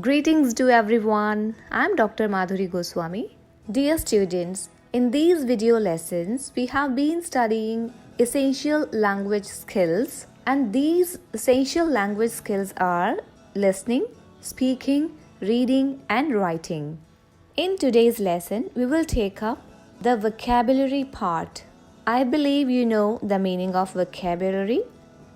Greetings to everyone. I'm Dr. Madhuri Goswami. Dear students, in these video lessons, we have been studying essential language skills, and these essential language skills are listening, speaking, reading, and writing. In today's lesson, we will take up the vocabulary part. I believe you know the meaning of vocabulary.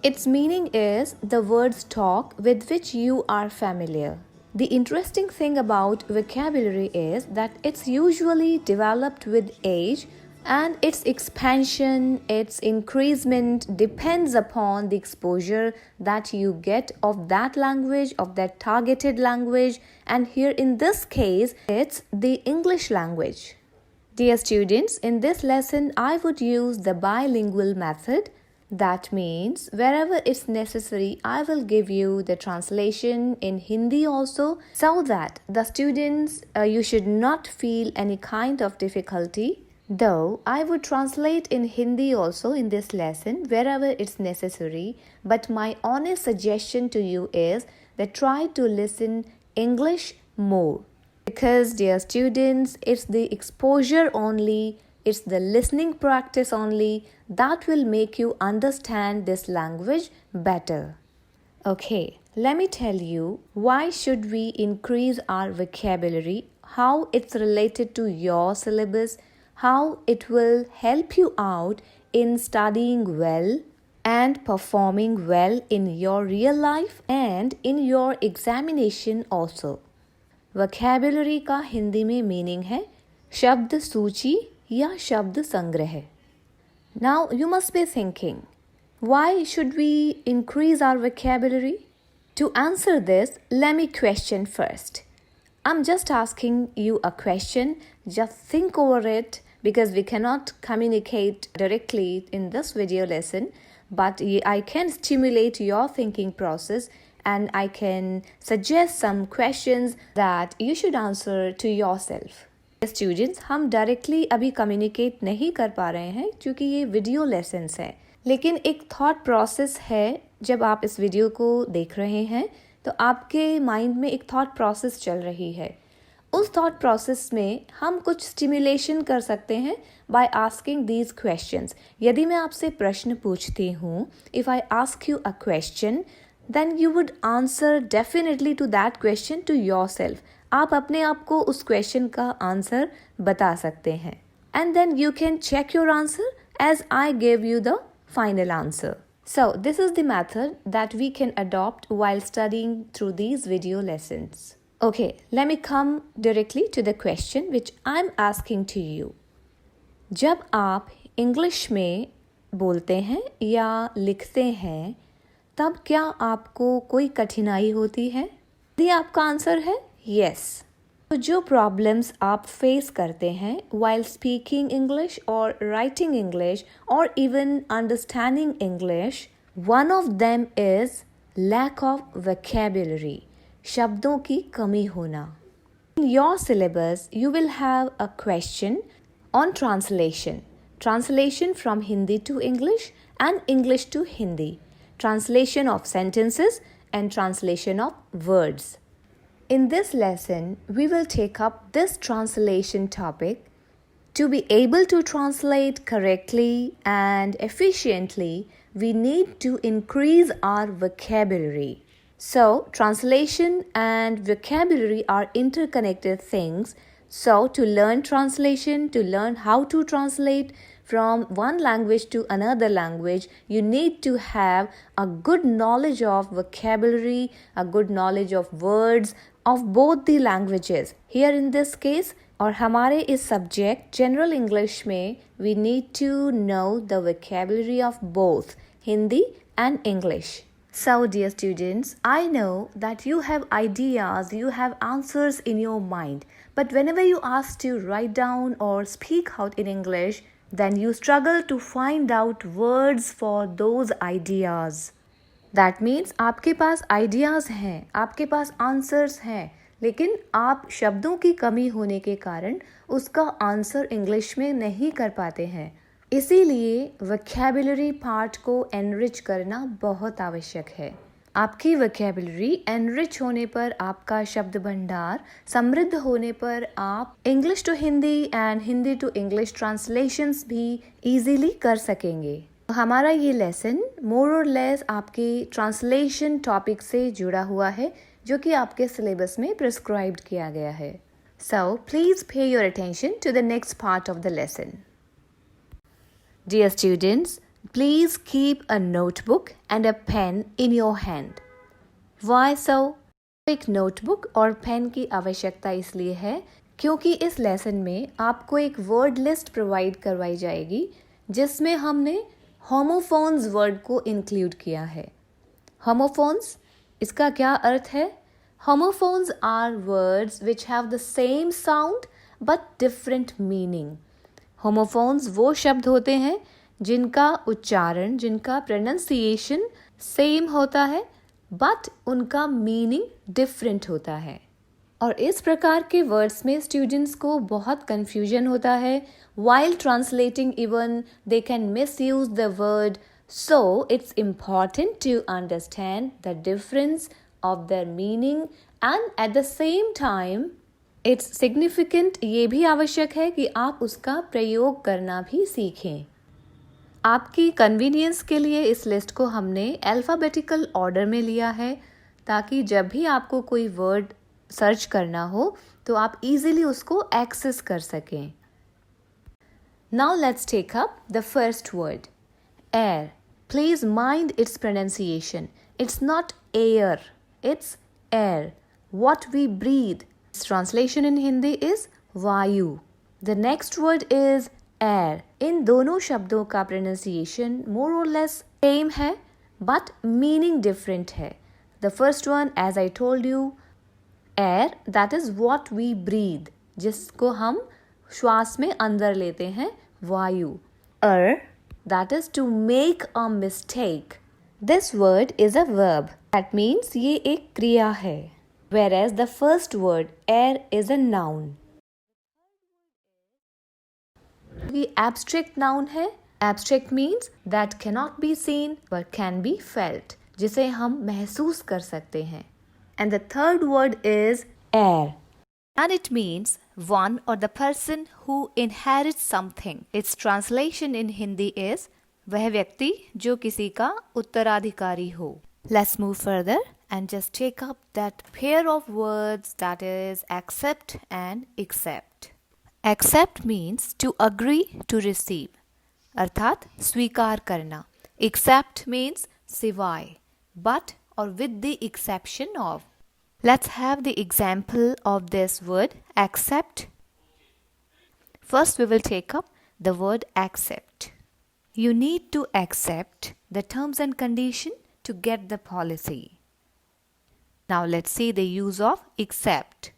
Its meaning is the words talk with which you are familiar. The interesting thing about vocabulary is that it's usually developed with age, and its expansion, its increasement depends upon the exposure that you get of that language, of that targeted language, and here in this case, it's the English language. Dear students, in this lesson, I would use the bilingual method. That means wherever it's necessary, I will give you the translation in Hindi also, so that the students, you should not feel any kind of difficulty. Though I would translate in Hindi also in this lesson wherever it's necessary, but my honest suggestion to you is that try to listen English more. Because dear students, it's the exposure only, it's the listening practice only that will make you understand this language better. Okay, let me tell you why should we increase our vocabulary, how it's related to your syllabus, how it will help you out in studying well and performing well in your real life and in your examination also. Vocabulary का हिंदी में meaning है शब्द सूची या शब्द संग्रह. Now you must be thinking, why should we increase our vocabulary? To answer this, let me question first. I'm just asking you a question, just think over it, because we cannot communicate directly in this video lesson, but I can stimulate your thinking process and I can suggest some questions that you should answer to yourself. Students, हम directly अभी communicate नहीं कर पा रहे हैं क्योंकि ये video lessons हैं, लेकिन एक थॉट प्रोसेस है. जब आप इस वीडियो को देख रहे हैं तो आपके माइंड में एक थॉट प्रोसेस चल रही है. उस थॉट प्रोसेस में हम कुछ स्टिमुलेशन कर सकते हैं बाय आस्किंग दीज क्वेश्चंस. यदि मैं आपसे प्रश्न पूछती हूँ, if I ask you a question, then you would answer definitely to that question to yourself. आप अपने आप को उस क्वेश्चन का आंसर बता सकते हैं. And then you can check your answer as I gave you the final answer. So this is the method that we can adopt while studying through these video lessons. Okay, let me come directly to the question which I'm asking to you. जब आप English में बोलते हैं या लिखते हैं, तब क्या आपको कोई कठिनाई होती है? यदि आपका आंसर है यस, तो जो प्रॉब्लम्स आप फेस करते हैं while speaking English or writing English or even understanding English, one of them is lack of vocabulary, शब्दों की कमी होना. In your syllabus, you will have a question on translation from Hindi to English and English to Hindi, translation of sentences and translation of words. In this lesson, we will take up this translation topic. To be able to translate correctly and efficiently, we need to increase our vocabulary. So, translation and vocabulary are interconnected things. So, to learn translation, to learn how to translate from one language to another language, you need to have a good knowledge of vocabulary, a good knowledge of words of both the languages. Here in this case, और हमारे इस subject General English में, we need to know the vocabulary of both Hindi and English. So dear students, I know that you have ideas, you have answers in your mind, but whenever you ask to write down or speak out in English, then you struggle to find out words for those ideas. That means आपके पास ideas हैं, आपके पास answers हैं, लेकिन आप शब्दों की कमी होने के कारण उसका आंसर इंग्लिश में नहीं कर पाते हैं. इसीलिए वोकैबुलरी पार्ट को एनरिच करना बहुत आवश्यक है. आपकी वोकैबुलरी एनरिच होने पर, आपका शब्द भंडार समृद्ध होने पर आप English to Hindi and Hindi to English translations भी इजीली कर सकेंगे। हमारा ये लेसन मोर और लेस आपके ट्रांसलेशन टॉपिक से जुड़ा हुआ है, जो कि आपके सिलेबस में प्रिस्क्राइब्ड किया गया है। So please pay your attention to the next part of the lesson. Dear students, please keep a notebook and a pen in your hand. Why so? एक नोटबुक और पेन की आवश्यकता इसलिए है क्योंकि इस लेसन में आपको एक वर्ड लिस्ट प्रोवाइड करवाई जाएगी जिसमें हमने होमोफोन्स वर्ड को इंक्लूड किया है। होमोफोन्स, इसका क्या अर्थ है? Homophones are words which have the same sound but different meaning. Homophones वो शब्द होते हैं जिनका उच्चारण, जिनका प्रोनाउंसिएशन सेम होता है बट उनका मीनिंग डिफरेंट होता है। और इस प्रकार के वर्ड्स में स्टूडेंट्स को बहुत कन्फ्यूजन होता है। While translating even they can misuse the word, so it's important to understand the difference of their meaning and at the same time it's significant, ये भी आवश्यक है कि आप उसका प्रयोग करना भी सीखें। आपकी कन्वीनियंस के लिए इस लिस्ट को हमने अल्फ़ाबेटिकल ऑर्डर में लिया है ताकि जब भी आपको कोई वर्ड सर्च करना हो तो आप इजीली उसको एक्सेस कर सकें। Now let's take up the first word, air. Please mind its pronunciation. It's not air, it's air, what we breathe. Its translation in Hindi is वायु। The next word is air. इन दोनों शब्दों का pronunciation more or less same है but meaning different है। The first one, as I told you, air, that is what we breathe, जिसको हम श्वास में अंदर लेते हैं, वायु। That is to make a mistake. This word is a verb. That means ये एक क्रिया है। Whereas the first word, air, is a noun. ये abstract noun है। Abstract means that cannot be seen but can be felt, जिसे हम महसूस कर सकते हैं। And the third word is air. And it means one or the person who inherits something. Its translation in Hindi is वह व्यक्ति जो किसी का उत्तराधिकारी हो। Let's move further and just take up that pair of words, that is accept and accept. Accept means to agree to receive, अर्थात स्वीकार करना। Accept means सिवाय, but or with the exception of. Let's have the example of this word accept. First we will take up the word accept. You need to accept the terms and condition to get the policy. Now let's see the use of accept.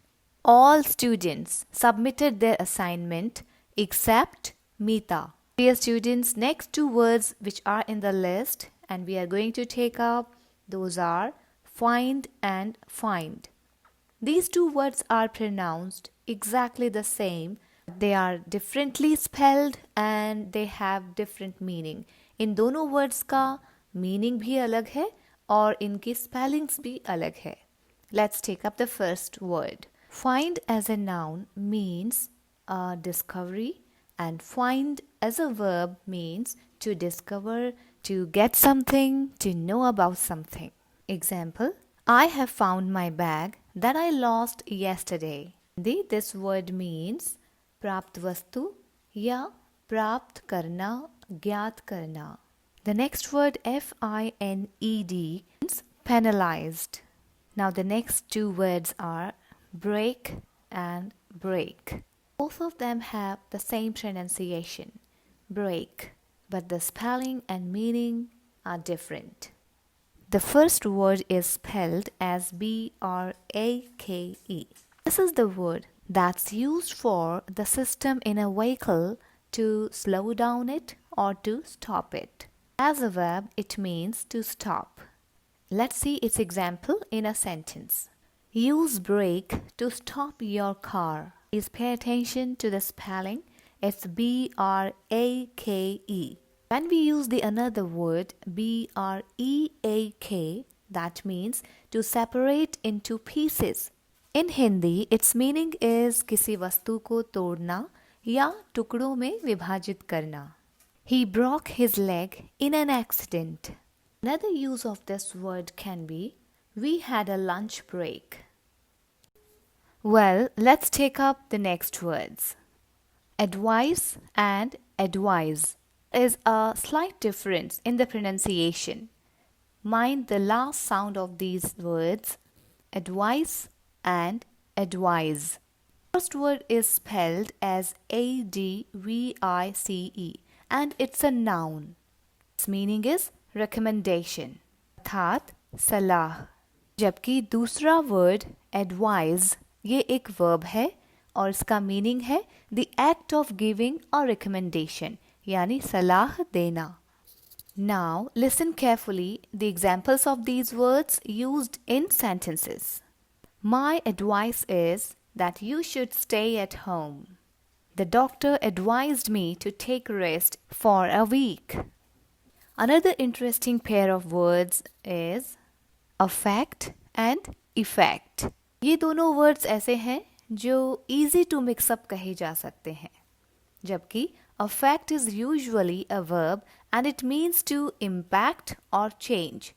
All students submitted their assignment except Meeta. Dear students, next two words which are in the list and we are going to take up, those are find and find. These two words are pronounced exactly the same. They are differently spelled and they have different meaning. इन दोनों words का meaning भी अलग है और इनकी spellings भी अलग है। Let's take up the first word. Find as a noun means a discovery and find as a verb means to discover, to get something, to know about something. Example, I have found my bag that I lost yesterday. This word means प्राप्त वस्तु या प्राप्त करना, ज्ञात करना। The next word F-I-N-E-D means penalized. Now the next two words are break and break. Both of them have the same pronunciation, break, but the spelling and meaning are different. The first word is spelled as B-R-A-K-E. This is the word that's used for the system in a vehicle to slow down it or to stop it. As a verb, it means to stop. Let's see its example in a sentence. Use brake to stop your car. Please pay attention to the spelling. It's B-R-A-K-E. When we use the another word B-R-E-A-K, That means to separate into pieces. In Hindi, its meaning is किसी वस्तु को तोड़ना या टुकड़ों में विभाजित करना. He broke his leg in an accident. Another use of this word can be, we had a lunch break. Well, let's take up the next words. Advice and advise is a slight difference in the pronunciation. Mind the last sound of these words, advice and advise. First word is spelled as ADVICE and it's a noun. Its meaning is recommendation अर्थात सलाह. जबकि दूसरा word advise ये एक verb है और इसका meaning है the act of giving a recommendation यानी सलाह देना. Now listen carefully the examples of these words used in sentences. My advice is that you should stay at home. The doctor advised me to take rest for a week. Another interesting pair of words is affect and effect. ये दोनों words ऐसे हैं जो easy to mix up कहे जा सकते हैं. जबकि affect is usually a verb and it means to impact or change,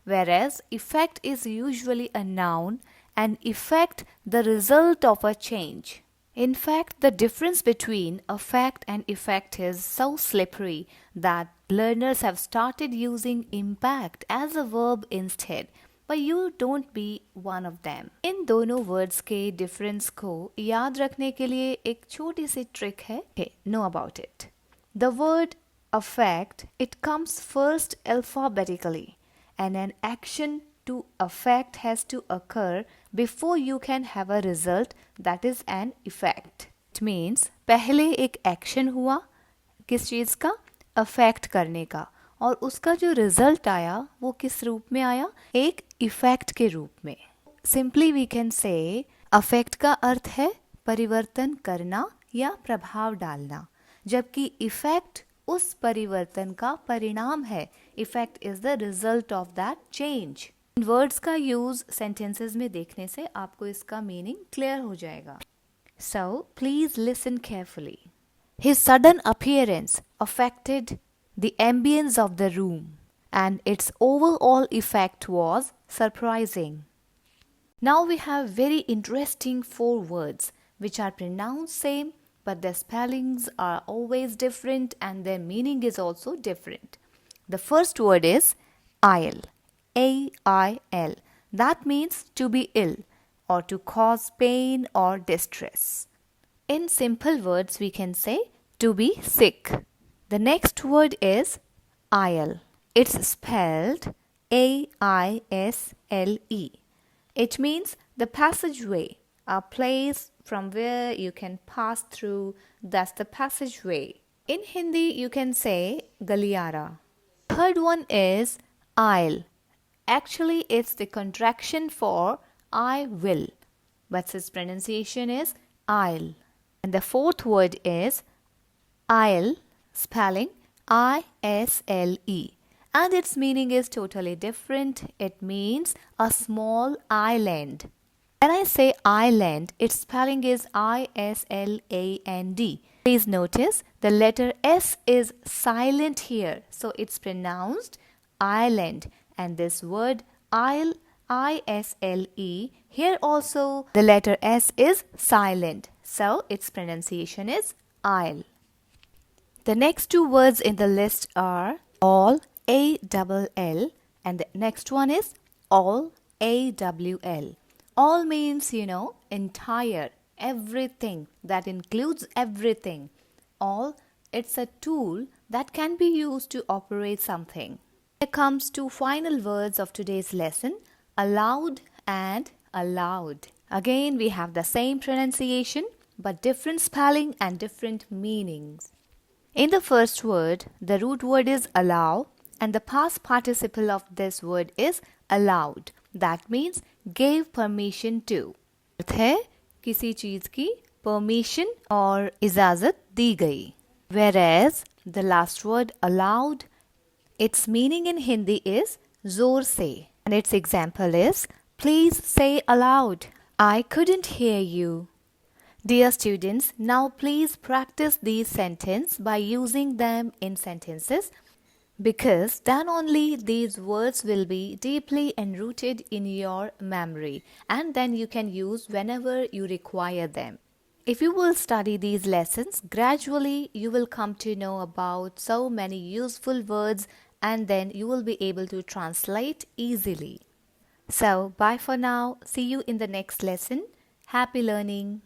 whereas effect is usually a noun and effect the result of a change. In fact, the difference between affect and effect is so slippery that learners have started using impact as a verb instead, but you don't be one of them. इन दोनों words के difference को याद रखने के लिए एक छोटी सी trick है. Okay, know about it. The word affect, it comes first alphabetically and an action to affect has to occur before you can have a result that is an effect. It means पहले एक action हुआ किस चीज़ का affect करने का और उसका जो result आया वो किस रूप में आया एक effect के रूप में. Simply we can say affect का अर्थ है परिवर्तन करना या प्रभाव डालना, जबकि effect उस परिवर्तन का परिणाम है. Effect is the result of that change. Words का यूज सेंटेंसेस में देखने से आपको इसका मीनिंग क्लियर हो जाएगा. So please listen carefully. His sudden appearance affected the ambience of the room and its overall effect was surprising. Now we have very interesting 4 words which are pronounced same but their spellings are always different and their meaning is also different. The first word is aisle. A-I-L. That means to be ill or to cause pain or distress. In simple words, we can say to be sick. The next word is aisle. It's spelled A-I-S-L-E. It means the passageway, a place from where you can pass through. That's the passageway. In Hindi, you can say galiyara. Third one is aisle. Actually, it's the contraction for I will, but its pronunciation is I'll. And the fourth word is I'll, spelling I-S-L-E. And its meaning is totally different. It means a small island. When I say island, its spelling is I-S-L-A-N-D. Please notice the letter S is silent here, so it's pronounced island. And this word I'll, I-S-L-E, here also the letter S is silent. So its pronunciation is I'll. The next 2 words in the list are all, A-double-L, and the next one is all, A-W-L. All means, entire, everything, that includes everything. All, it's a tool that can be used to operate something. Here comes 2 final words of today's lesson, allowed and allowed. Again, we have the same pronunciation but different spelling and different meanings. In the first word, the root word is allow and the past participle of this word is allowed. That means gave permission to. अर्थ है किसी चीज की permission और इजाजत दी गई. Whereas the last word allowed, its meaning in Hindi is जोर से. And its example is, please say aloud, I couldn't hear you. Dear students, now please practice these sentences by using them in sentences, because then only these words will be deeply enrooted in your memory and then you can use whenever you require them. If you will study these lessons, gradually you will come to know about so many useful words and then you will be able to translate easily. So, bye for now. See you in the next lesson. Happy learning.